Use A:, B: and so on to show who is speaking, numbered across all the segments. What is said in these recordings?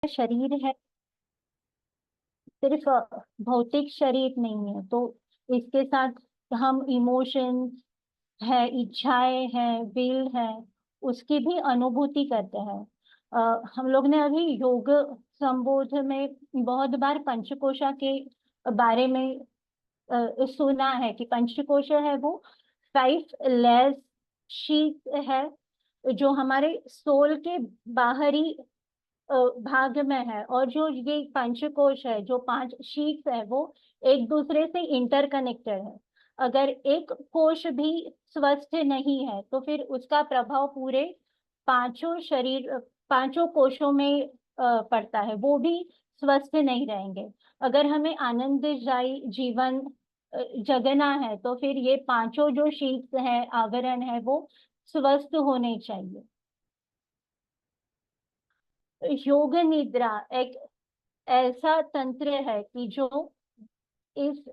A: शरीर है, सिर्फ भौतिक शरीर नहीं है। तो इसके साथ हम इमोशंस है, इच्छाएं है, विल है, उसकी भी अनुभूति करते हैं। हम लोग ने अभी योग संबोध में बहुत बार पंचकोशा के बारे में सुना है कि पंचकोश है वो 5 लेयर्स शीट है जो हमारे सोल के बाहरी अ, भाग में है। और जो ये पंचकोश है, जो 5 शीट्स है, वो एक दूसरे से इंटरकनेक्टेड है। अगर एक कोश भी स्वस्थ नहीं है तो फिर उसका प्रभाव पूरे पांचों शरीर, पांचों कोशों में पड़ता है, वो भी स्वस्थ नहीं रहेंगे। अगर हमें आनंददायी जीवन जगना है तो फिर ये पांचों जो शीट्स है, आवरण है, वो स्वस्थ होने चाहिए। योग निद्रा एक ऐसा तंत्र है कि जो इस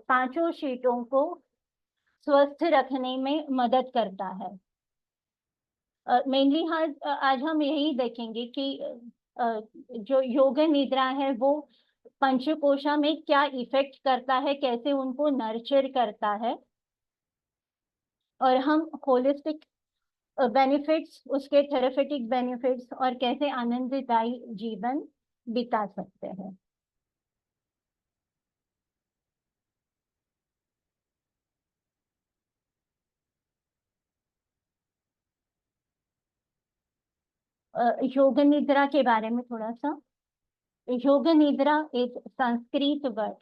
A: पांचों शीटों को स्वस्थ रखने में मदद करता है। मेनली आज हम यही देखेंगे कि जो योग निद्रा है वो पंचकोशा में क्या इफेक्ट करता है, कैसे उनको नर्चर करता है, और हम होलिस्टिक बेनिफिट्स, उसके थेरेपेटिक बेनिफिट्स, और कैसे आनंददायी जीवन बिता सकते हैं। योग निद्रा के बारे में थोड़ा सा। योग nidra is Sanskrit word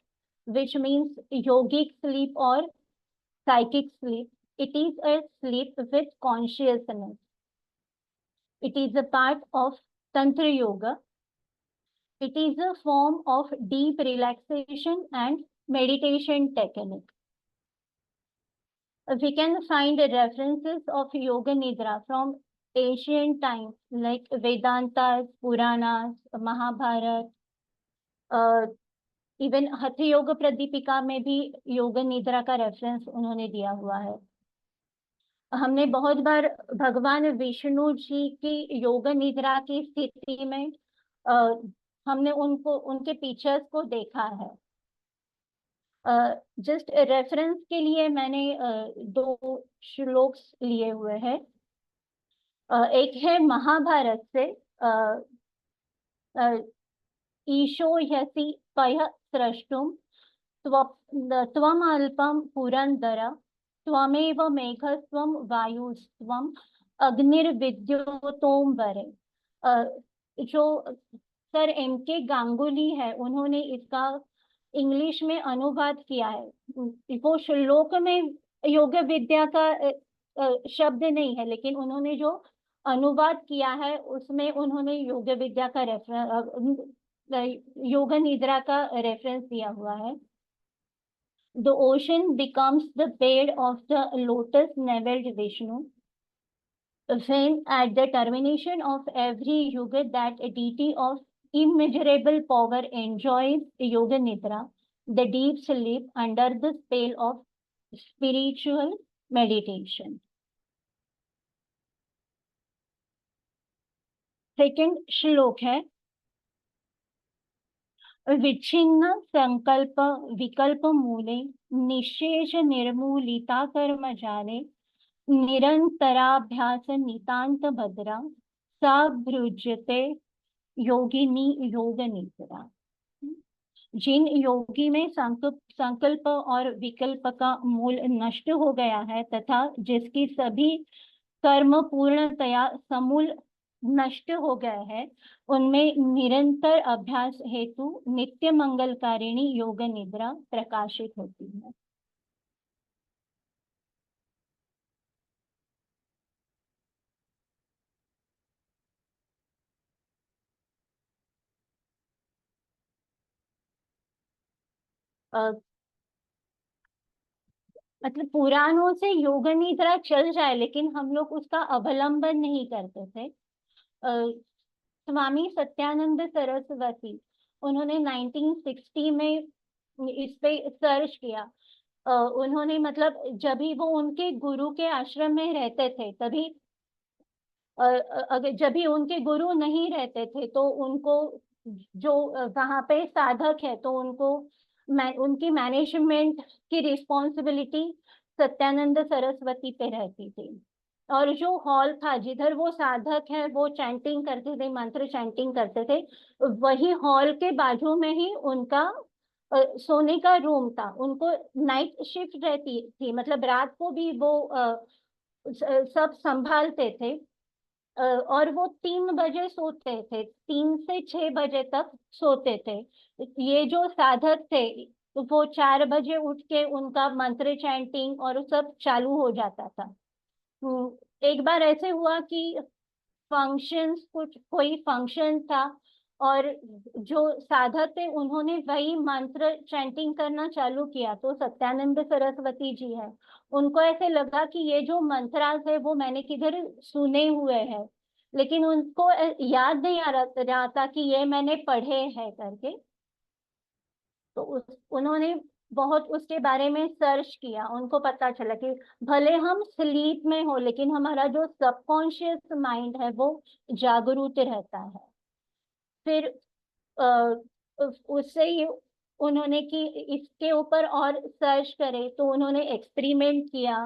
A: which means yogic sleep और psychic sleep. It is a sleep with consciousness. It is a part of Tantra Yoga. It is a form of deep relaxation and meditation technique. We can find references of Yoga Nidra from ancient times like Vedantas, Puranas, Mahabharata, even हठ योग प्रदीपिका में भी योग निद्रा का reference उन्होंने दिया हुआ है। हमने बहुत बार भगवान विष्णु जी की योग निद्रा की स्थिति में अ, हमने उनको, उनके पिक्चर्स को देखा है। जस्ट रेफरेंस के लिए मैंने 2 श्लोक्स लिए हुए हैं। एक है महाभारत से, अ, ईशो ह्यसि पयः स्रष्टुम त्वमल्पं पुरंदर त्वमेव मेघस्त्वं वायुस्त्वं अग्निर्विद्योतोम्बरे। अ, जो सर एम के गांगुली है, उन्होंने इसका इंग्लिश में अनुवाद किया है। वो श्लोक में योग विद्या का शब्द नहीं है, लेकिन उन्होंने जो अनुवाद किया है उसमें उन्होंने योग विद्या का रेफरेंस, योग निद्रा का रेफरेंस दिया हुआ है। The ocean becomes the bed of the lotus-naveled Vishnu. When at the termination of every yuga that a deity of immeasurable power enjoys yoga nidra, the deep sleep under the spell of spiritual meditation. Second श्लोक है, विच्छिन्न संकल्प विकल्प मूले निशेष निर्मूलिता कर्म जाले निरंतराभ्यास नितांत भद्रा सा भृज्यते योगिनी योग निद्रा। जिन योगी में संकल्प और विकल्प का मूल नष्ट हो गया है तथा जिसकी सभी कर्म पूर्णतया समूल नष्ट हो गए हैं, उनमें निरंतर अभ्यास हेतु नित्य मंगलकारिणी योग निद्रा प्रकाशित होती है। मतलब पुराणों से योग निद्रा चल जाए, लेकिन हम लोग उसका अवलंबन नहीं करते थे। स्वामी सत्यानंद सरस्वती, उन्होंने 1960 में इस पे सर्च किया। उन्होंने मतलब जब भी वो उनके गुरु के आश्रम में रहते थे, तभी अगर जब भी उनके गुरु नहीं रहते थे तो उनको जो वहाँ पे साधक है तो उनको उनकी मैनेजमेंट की रिस्पॉन्सिबिलिटी सत्यानंद सरस्वती पे रहती थी। और जो हॉल था जिधर वो साधक है वो चैंटिंग करते थे, मंत्र चैंटिंग करते थे, वही हॉल के बाजू में ही उनका सोने का रूम था। उनको नाइट शिफ्ट रहती थी, मतलब रात को भी वो सब संभालते थे। और वो 3 बजे सोते थे, 3 से 6 बजे तक सोते थे। ये जो साधक थे वो 4 बजे उठ के उनका मंत्र चैंटिंग और सब चालू हो जाता था। एक बार ऐसे हुआ कि फंक्शंस, कुछ कोई फंक्शन था और जो साधक थे उन्होंने वही मंत्र चैंटिंग करना चालू किया। तो सत्यानंद सरस्वती जी है, उनको ऐसे लगा कि ये जो मंत्रास है वो मैंने किधर सुने हुए हैं, लेकिन उनको याद नहीं आ रहा था कि ये मैंने पढ़े हैं करके। तो उन्होंने बहुत उसके बारे में सर्च किया। उनको पता चला कि भले हम स्लीप में हो लेकिन हमारा जो सबकॉन्शियस माइंड है वो जागरूक रहता है। फिर उससे ही उन्होंने कि इसके ऊपर और सर्च करे तो उन्होंने एक्सपेरिमेंट किया।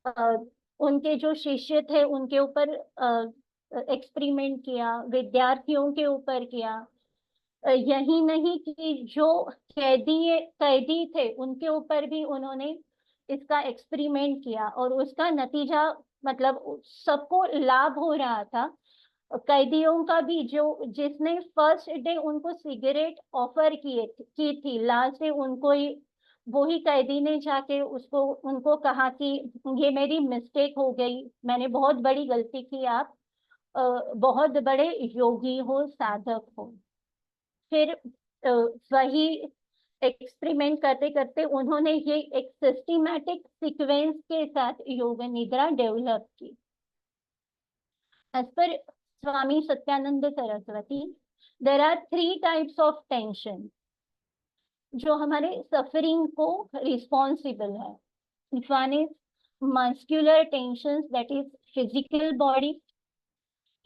A: अ, उनके जो शिष्य थे उनके ऊपर एक्सपेरिमेंट किया, विद्यार्थियों के ऊपर किया। यही नहीं कि जो कैदी थे उनके ऊपर भी उन्होंने इसका एक्सपेरिमेंट किया और उसका नतीजा मतलब सबको लाभ हो रहा था। कैदियों का भी, जो जिसने फर्स्ट डे उनको सिगरेट ऑफर की थी, लास्ट डे उनको ही वो ही कैदी ने जाके उसको उनको कहा कि ये मेरी मिस्टेक हो गई, मैंने बहुत बड़ी गलती की, आप बहुत बड़े योगी हो, साधक हो। फिर वही एक्सपेरिमेंट करते करते उन्होंने ये एक सिस्टमैटिक सीक्वेंस के साथ योग निद्रा डेवलप की। As per Swami Satyananda Saraswati, there are 3 types of tension जो हमारे सफरिंग को रिस्पॉन्सिबल है। One is muscular tension, that is physical body.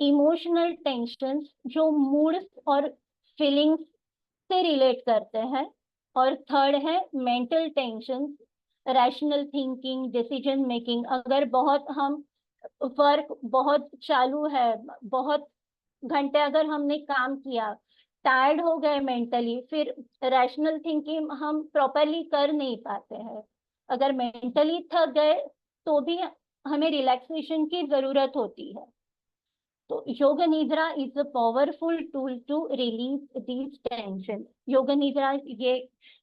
A: Emotional tension जो मूड्स और फीलिंग्स से रिलेट करते हैं। और थर्ड है mental tension, rational thinking, decision making. अगर बहुत हम वर्क बहुत चालू है, बहुत घंटे अगर हमने काम किया, टायर्ड हो गए मेंटली, फिर रैशनल थिंकिंग हम प्रॉपरली कर नहीं पाते हैं। अगर मेंटली थक गए तो भी हमें रिलैक्सेशन की जरूरत होती है। तो yoga nidra is a powerful tool to release these tension. Yoga nidra ये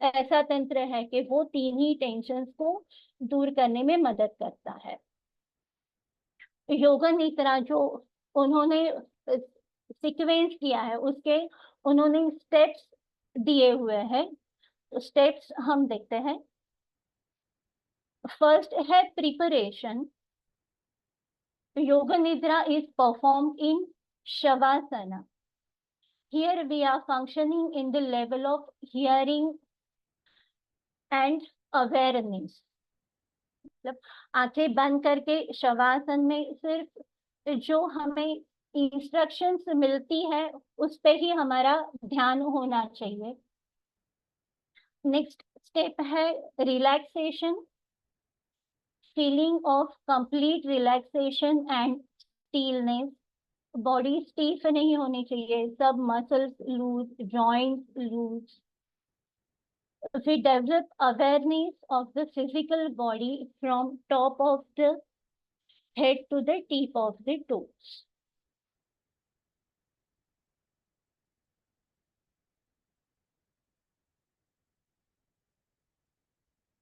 A: ऐसा तंत्र है कि वो 3 ही टेंशन को दूर करने में मदद करता है। योग निद्रा जो उन्होंने सीक्वेंस किया है उसके उन्होंने स्टेप्स दिए हुए हैं। स्टेप्स हम देखते हैं। फर्स्ट है preparation. Yoga Nidra is performed in Shavasana. Here we are functioning in the level of hearing and awareness. मतलब आंखें बंद करके शवासन में सिर्फ जो हमें इंस्ट्रक्शंस मिलती है उस पे ही हमारा ध्यान होना चाहिए। नेक्स्ट स्टेप है relaxation, feeling of complete relaxation and stillness. Body stiff नहीं होनी चाहिए, सब muscles loose, joints loose. We develop awareness of the physical body from top of the head to the tip of the toes.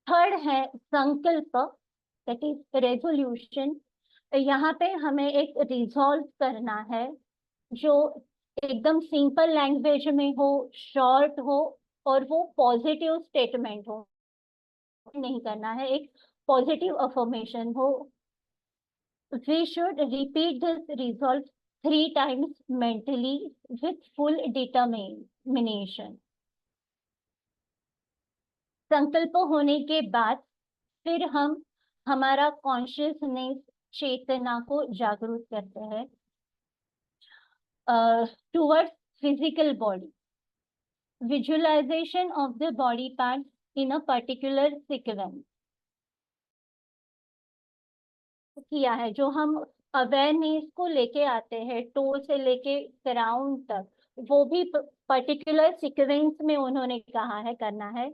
A: Third है संकल्प, that is resolution. यहाँ पे हमें एक रिजॉल्व करना है जो एकदम सिंपल लैंग्वेज में हो, शॉर्ट हो और वो पॉजिटिव स्टेटमेंट हो। नहीं करना है, एक पॉजिटिव अफर्मेशन हो। We should repeat this resolve 3 times mentally with full determination. संकल्प होने के बाद फिर हम हमारा कॉन्शियसनेस, चेतना को जागरूक करते हैं। towards physical body. Visualization of the body parts in a particular sequence. किया है, जो हम अवेयरनेस को लेके आते हैं टो से लेके क्राउन तक, वो भी पर्टिकुलर सीक्वेंस में उन्होंने कहा है करना है,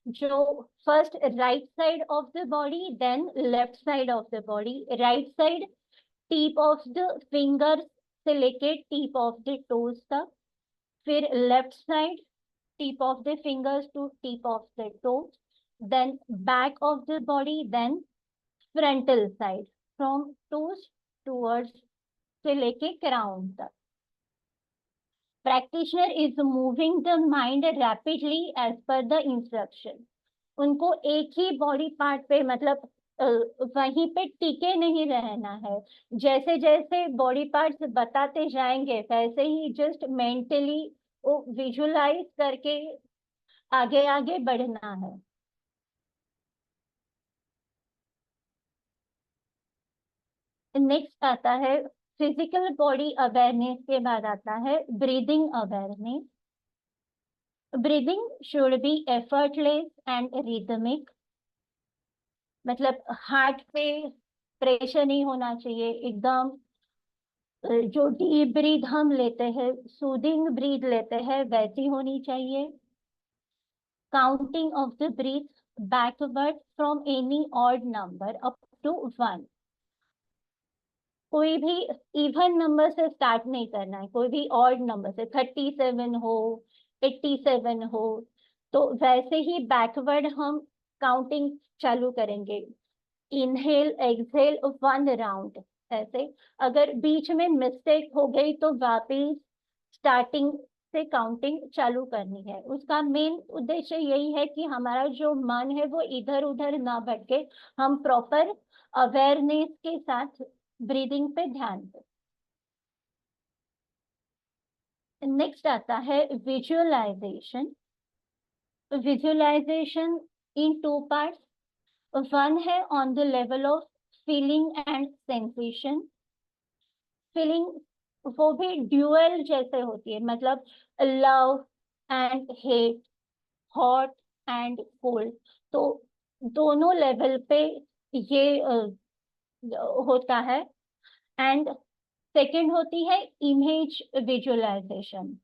A: जो first right side of the body, then left side of the body, right side tip of the finger से लेके टिप ऑफ द टोज तक, फिर left side tip of the fingers to tip of the toes, then back of the body, then frontal side from toes towards से लेके crown तक. Practitioner is moving the mind rapidly as per the instruction. उनको एक ही body part पे, मतलब वहीं पे टिके नहीं रहना है. जैसे जैसे बॉडी पार्ट्स बताते जाएंगे वैसे ही जस्ट मेंटली वो विजुलाइज करके आगे आगे बढ़ना है. नेक्स्ट आता है फिजिकल बॉडी अवेयरनेस के बाद आता है breathing awareness. Breathing should be effortless and rhythmic. मतलब हार्ट पे प्रेशर नहीं होना चाहिए, एकदम जो डीप ब्रीथ हम लेते हैं, सूदिंग ब्रीथ लेते हैं, वैसी होनी चाहिए. Counting of the breath backward from any odd number up to 1. कोई भी इवन नंबर से स्टार्ट नहीं करना है, कोई भी ऑड नंबर से, 37 हो, 87 हो, तो वैसे ही बैकवर्ड हम काउंटिंग चालू करेंगे. इनहेल एक्सहेल 1 राउंड ऐसे. अगर बीच में मिस्टेक हो गई तो वापिस स्टार्टिंग से काउंटिंग चालू करनी है. उसका मेन उद्देश्य यही है कि हमारा जो मन है वो इधर उधर ना भटके, हम प्रॉपर अवेयरनेस के साथ ब्रीदिंग पे ध्यान दें. नेक्स्ट आता है विजुअलाइजेशन. विजुअलाइजेशन इन 2 पार्ट्स. वन है on the level of feeling and sensation. Feeling वो भी ड्यूअल जैसे होती है, मतलब love and hate, hot and cold, तो दोनों लेवल पे ये होता है. एंड सेकेंड होती है इमेज विजुअलाइजेशन.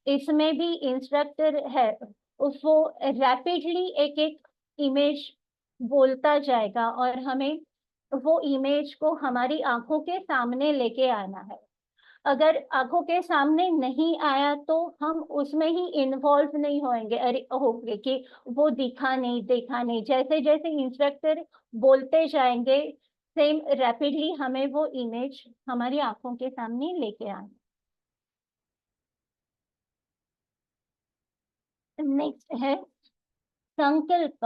A: इसमें भी इंस्ट्रक्टर है, वो रैपिडली एक एक इमेज बोलता जाएगा और हमें वो इमेज को हमारी आंखों के सामने लेके आना है. अगर आंखों के सामने नहीं आया तो हम उसमें ही इन्वॉल्व नहीं होंगे, अरे होंगे कि वो दिखा नहीं देखा नहीं. जैसे जैसे इंस्ट्रक्टर बोलते जाएंगे सेम रैपिडली हमें वो इमेज हमारी आंखों के सामने लेके आना. नेक्स्ट है संकल्प.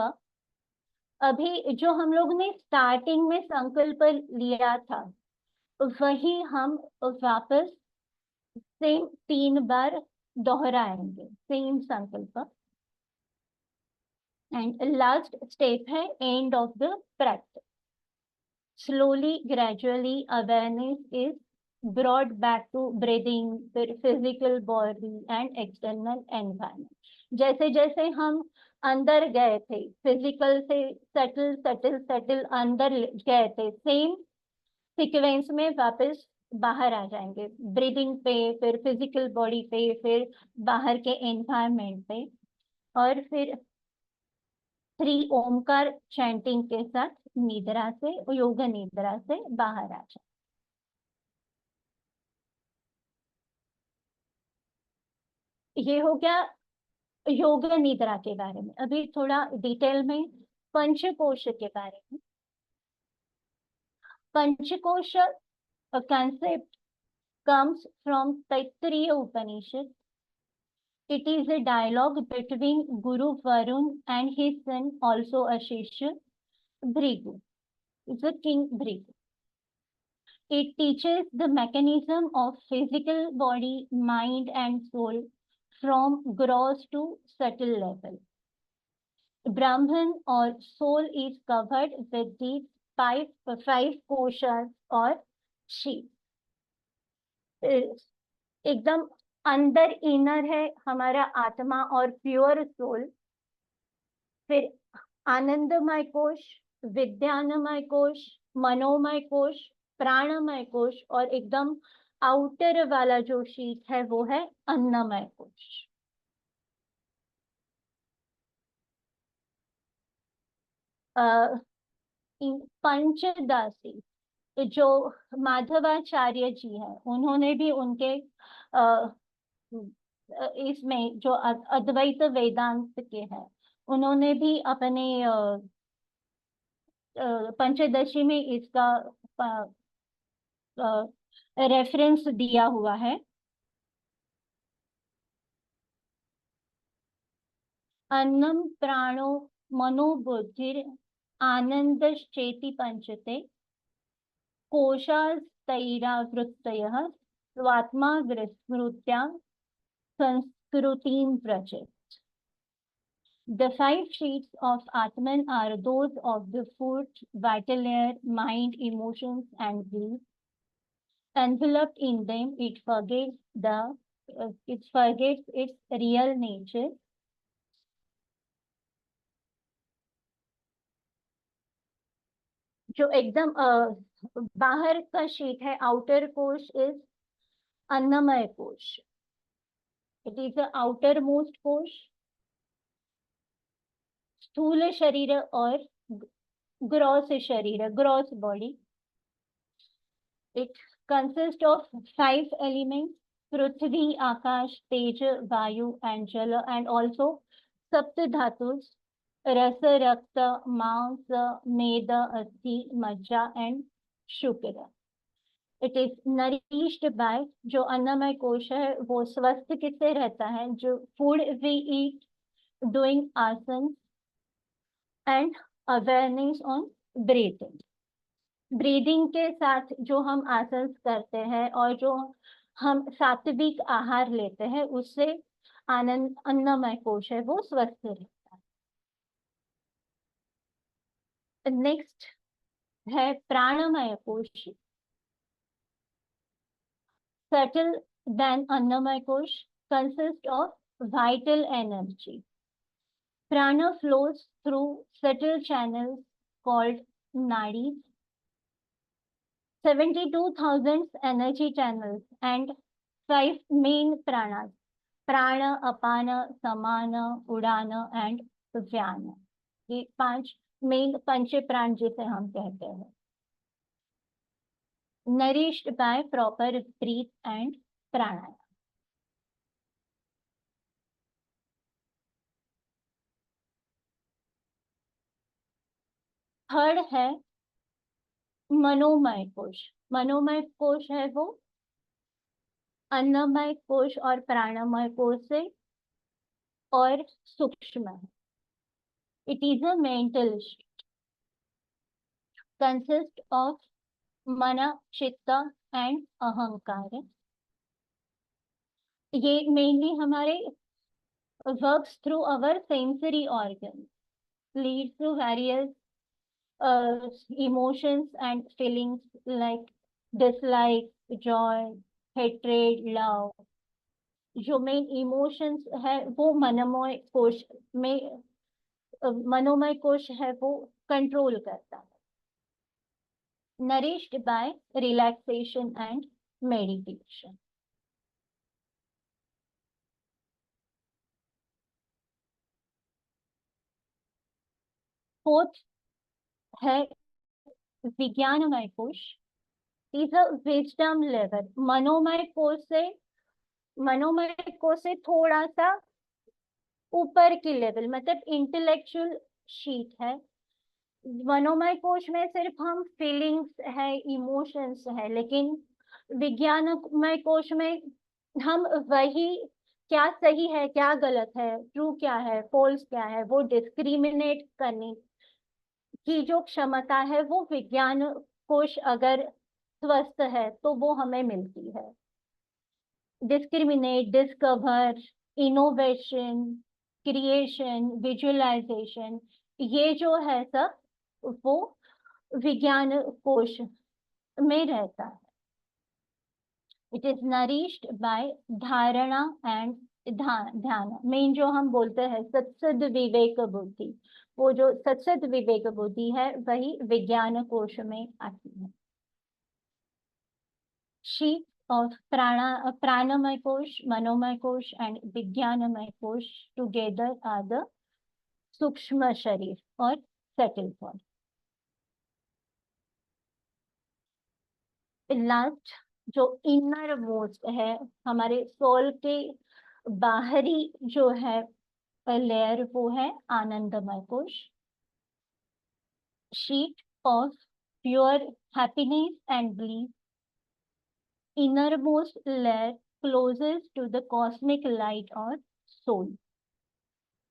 A: अभी जो हम लोग ने स्टार्टिंग में संकल्प लिया था वही हम वापस सेम 3 बार दोहराएंगे, सेम संकल्प. एंड लास्ट स्टेप है end of the practice. Slowly, gradually, awareness is brought back to breathing, physical body and external environment. जैसे जैसे हम अंदर गए थे, फिजिकल से सटल सटल सटल अंदर गए थे, सेम सीक्वेंस में वापस बाहर आ जाएंगे. ब्रीदिंग पे, फिर फिजिकल बॉडी पे, फिर बाहर के एनवायरमेंट पे, और फिर 3 ओमकार चैंटिंग के साथ निद्रा से, योग निद्रा से बाहर आ जाए. ये हो गया योग निद्रा के बारे में. अभी थोड़ा डिटेल में पंचकोश के बारे में. पंचकोश concept comes from Taittiriya Upanishad. It is a dialogue between Guru Varun and his son, also a Shishya, Bhrigu. It's a king Bhrigu. It teaches the mechanism of physical body, mind and soul from gross to subtle level. Brahman or soul is covered with these five koshas or sheaths. एकदम अंदर inner है हमारा आत्मा और pure soul. फिर आनंदमय कोश, विज्ञानमय कोश, मनोमय कोश, प्राणमय कोश, और एकदम आउटर वाला जो शीट है वो है अन्नमय कोश। पंचदासी जो माधवाचार्य जी हैं, उन्होंने भी उनके इसमें जो अद्वैत वेदांत के हैं, उन्होंने भी अपने पंचदशी में इसका रेफरेंस दिया हुआ है। अन्नम प्राणो मनो बुद्धिर आनंदश्चेति पंचते कोशास्तैरावृत्तयः स्वात्मा विस्मृत्या संस्कृतिं व्रजेत्। The five sheets of Atman are those of the fourth vital layer, mind, emotions, and will. Enveloped in them, it forgets its real nature. जो एकदम बाहर का शीट है, आउटर कोश इज अन्नमय कोश. It is the outermost कोश. स्थूल शरीर और ग्रॉस शरीर, gross body. It consists of 5 elements: Prithvi, Akash, Teja, Vayu, and Jala, and also Sapta Dhatus: Rasa, Rakta, Masa, Meda, Asthi, Majja, and Shukra. It is nourished by, जो अन्नमय कोश है वो स्वस्थ किससे रहता है? जो फूड वी ईट, डूइंग आसन, and awareness on breathing. Breathing के साथ जो हम आसन करते हैं और जो हम सात्विक आहार लेते हैं, उससे आनंद अन्नमय कोश है वो स्वस्थ रहता है. नेक्स्ट है प्राणमय कोश. Subtle than Annamaya Kosh, consists of vital energy. Prana flows through subtle channels called nadis. 72,000 energy channels and 5 main pranas: prana, apana, samana, udana, and vyana. ये 5 मेन पंच प्राण जिसे हम कहते हैं. Nourished by proper breath and pranayama. Third है मनोमय कोश. मनोमय कोश है वो अन्नमय कोश और प्राणमय कोश से और सूक्ष्म है. It is a mental sheath, consist of man, chitta and ahankar. ये मेनली हमारे works through our sensory organ, lead to various emotions and feelings like dislike, joy, hatred, love. जो मेन इमोशंस है वो मनोमय कोश में, मनोमय कोश है वो कंट्रोल करता है. Nourished by relaxation and meditation. Fourth है विज्ञानमय कोश. Is a wisdom level. मनोमय कोश से थोड़ा सा ऊपर की लेवल, मतलब इंटेलेक्चुअल शीट है. मनोमय कोश में सिर्फ हम फीलिंग्स है, इमोशंस है, लेकिन विज्ञानमय कोश में हम वही क्या सही है, क्या गलत है, ट्रू क्या है, फॉल्स क्या है, वो डिस्क्रिमिनेट करने की जो क्षमता है वो विज्ञान कोश अगर स्वस्थ है तो वो हमें मिलती है. Discriminate, discover, innovation, creation, visualisation, ये जो है सब वो विज्ञान कोश में रहता है. इट इज नरिश्ड बाय धारणा एंड ध्यान। मेन जो हम बोलते हैं सत्सद विवेक बुद्धि, वो जो सत्सद विवेक बुद्धि है वही विज्ञान कोश में आती है। शीट ऑफ प्राणमय कोश, मनोमय कोश एंड विज्ञानमय कोश टुगेदर आर द सूक्ष्म शरीर और सेटल फॉर्म। लास्ट जो इनर मोस्ट है, हमारे सोल के बाहरी जो है लेयर, वो है आनंदमय कोश। Sheet of pure happiness and bliss, innermost layer closest to the cosmic light or soul,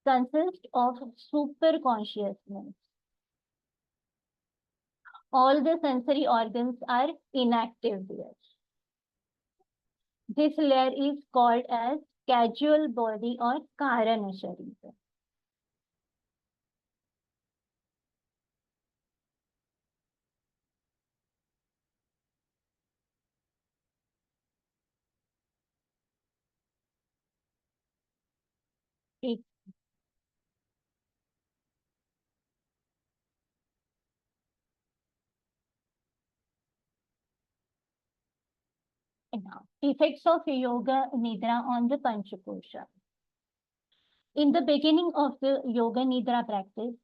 A: consists of super consciousness. All the sensory organs are inactive there. This layer is called as casual body or Karana Sharira. Now, effects of Yoga Nidra on the Panchakosha. In the beginning of the Yoga Nidra practice,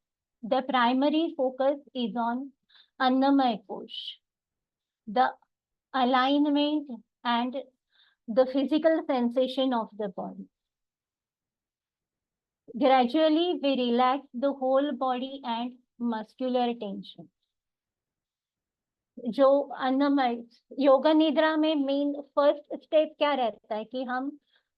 A: the primary focus is on Annamaya Kosh, the alignment and the physical sensation of the body. Gradually, we relax the whole body and muscular tension. जो अन्नमय योगा निद्रा में main first step क्या रहता है कि हम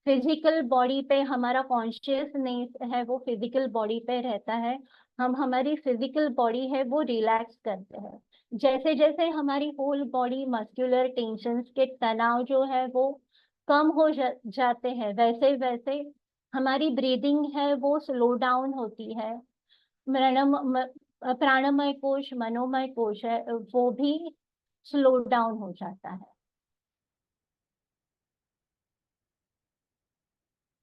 A: physical body पे, हमारा कॉन्शियसनेस है वो फिजिकल बॉडी पे रहता है, हम हमारी फिजिकल बॉडी है वो रिलैक्स करते हैं। जैसे जैसे हमारी होल बॉडी मस्कुलर टेंशन्स के तनाव जो है वो कम हो जाते हैं, वैसे वैसे हमारी ब्रीदिंग है वो स्लो डाउन होती है। प्राणमय कोश, मनोमय कोश है वो भी स्लो डाउन हो जाता है।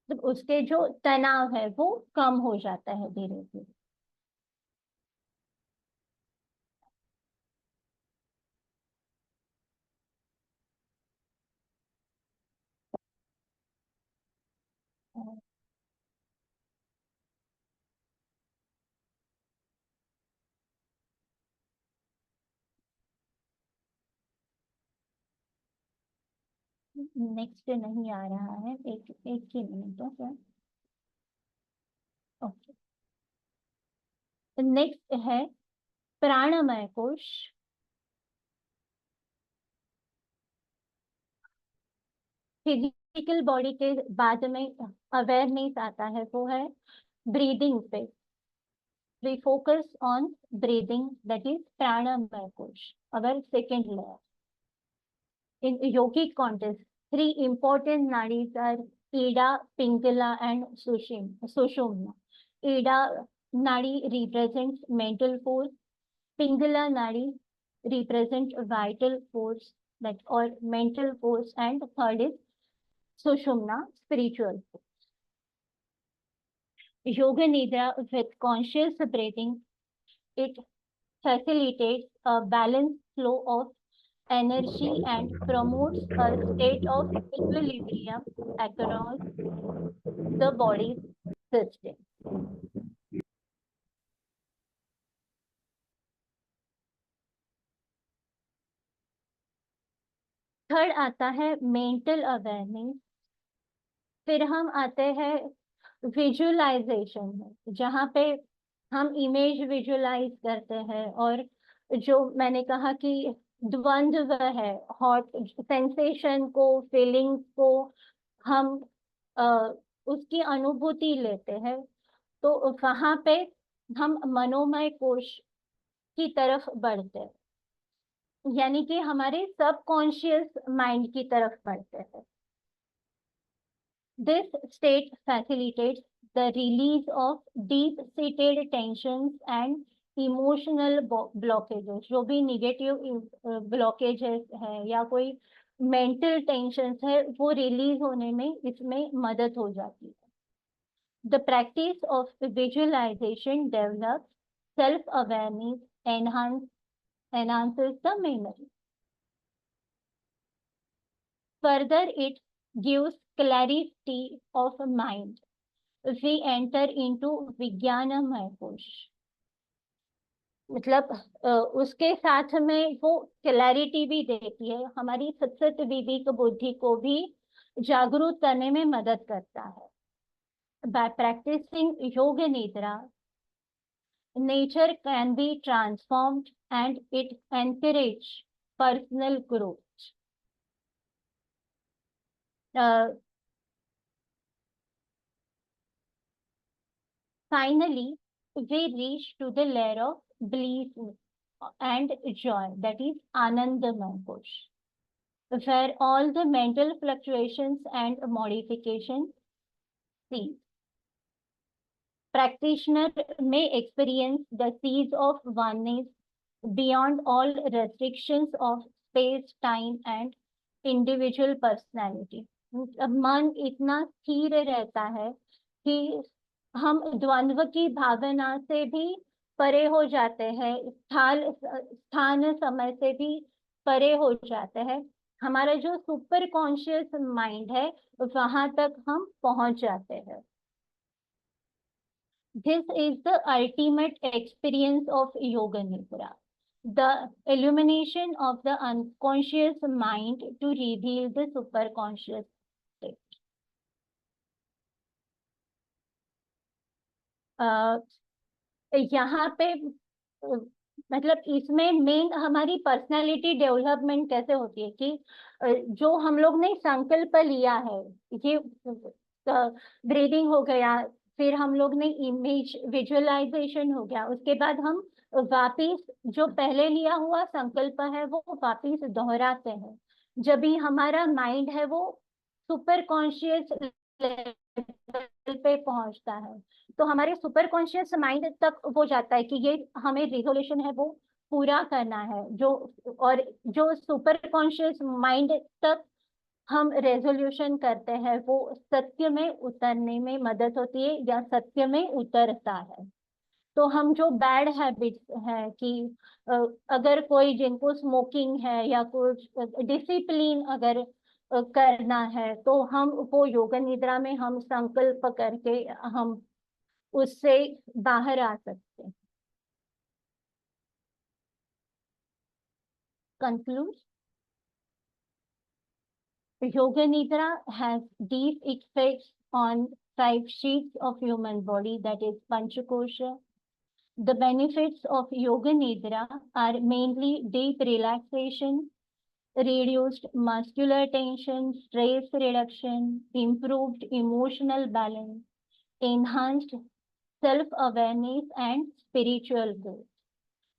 A: तो उसके जो तनाव है वो कम हो जाता है धीरे धीरे। नेक्स्ट नहीं आ रहा है, एक एक ही मिनट है सर। ओके, नेक्स्ट है प्राणमय कोश। फिजिकल बॉडी के बाद में अवेयरनेस आता है वो है ब्रीदिंग पे। We focus on breathing, that is pranamaya kosha, our second layer. In yogic context, three important nadis are Ida, Pingala, and Sushumna. Ida nadi represents mental force. Pingala nadi represents vital force, that or mental force, and third is Sushumna, spiritual force. Yoga Nidra with conscious breathing, it facilitates a balanced flow of energy and promotes a state of equilibrium across the body's system. Third आता है mental awareness. फिर हम आते हैं visualisation में, जहाँ पे हम इमेज विजुअलाइज करते हैं, और जो मैंने कहा कि द्वंद्व है, हॉट सेंसेशन को, फीलिंग्स को हम उसकी अनुभूति लेते हैं, तो वहां पे हम मनोमय कोश की तरफ बढ़ते हैं, यानी कि हमारे सबकॉन्शियस माइंड की तरफ बढ़ते हैं। This state facilitates the release of deep-seated tensions and emotional blockages। जो भी negative blockages है या कोई मेंटल टेंशन है वो रिलीज होने में इसमें मदद हो जाती है. The practice of visualisation develop self awareness, enhances the memory. Further, it gives clarity of mind. We enter into विज्ञानमय कोश. मतलब उसके साथ में वो क्लैरिटी भी देती है, हमारी सतत विवेक बुद्धि को भी जागरूक करने में मदद करता है. By practicing योग निद्रा, nature can be transformed and it encourages personal growth. Finally, we reach to the layer of bliss and joy, that is Anandamay Kosh, where all the mental fluctuations and modifications cease. Practitioner may experience the seas of oneness beyond all restrictions of space, time and individual personality. मन इतना स्थिर रहता है कि हम द्वंद्व की भावना से भी परे हो जाते हैं, स्थान समय से भी परे हो जाते हैं. हमारा जो सुपर कॉन्शियस माइंड है वहां तक हम पहुंच जाते हैं. This is the ultimate experience of Yoga Nidra, the illumination of the unconscious mind to reveal the superconscious state. यहाँ पे मतलब इसमें मेन हमारी पर्सनालिटी डेवलपमेंट कैसे होती है कि जो हम लोग ने संकल्प लिया है, ये ब्रीदिंग हो गया, फिर हम लोग ने इमेज विजुअलाइजेशन हो गया, उसके बाद हम वापिस जो पहले लिया हुआ संकल्प है वो वापिस दोहराते हैं. जब भी हमारा माइंड है वो सुपर कॉन्शियस लेवल पे पहुंचता है तो हमारे सुपर कॉन्शियस माइंड तक वो जाता है कि ये हमें रिजोल्यूशन है वो पूरा करना है. और जो सुपर कॉन्शियस माइंड तक हम रेजोल्यूशन करते हैं वो सत्य में उतरने में मदद होती है या सत्य में उतरता है. तो हम जो बैड हैबिट्स है कि अगर कोई जिनको स्मोकिंग है या कुछ डिसिप्लिन अगर करना है तो हम वो योग निद्रा में हम संकल्प करके हम उससे बाहर आ सकते हैं. Conclude. Yoga Nidra has deep effects on 5 sheets of human body, that is Panchakosha. The benefits of Yoga Nidra are mainly deep relaxation, reduced muscular tension, stress reduction, improved emotional balance, enhanced self-awareness and spiritual growth.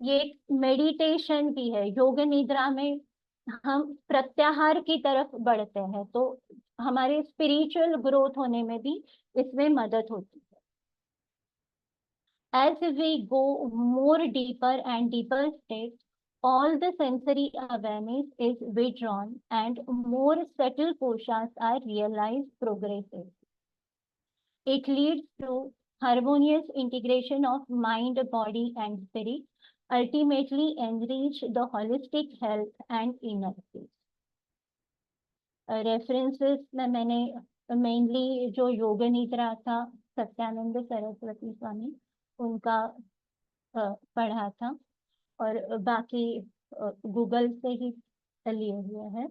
A: ये एक meditation भी है. योग निद्रा में हम प्रत्याहार की तरफ बढ़ते हैं तो हमारे स्पिरिचुअल ग्रोथ होने में भी इसमें मदद होती है. As we go more deeper and deeper states, all the sensory awareness is withdrawn and more subtle koshas are realized progressively. It leads to harmonious integration of mind, body and spirit, ultimately enrich the holistic health and inner peace. References में मैंने mainly जो योग निद्रा था सत्यानंद सरस्वती स्वामी उनका पढ़ा था और बाकी गूगल से ही लिए हुए हैं.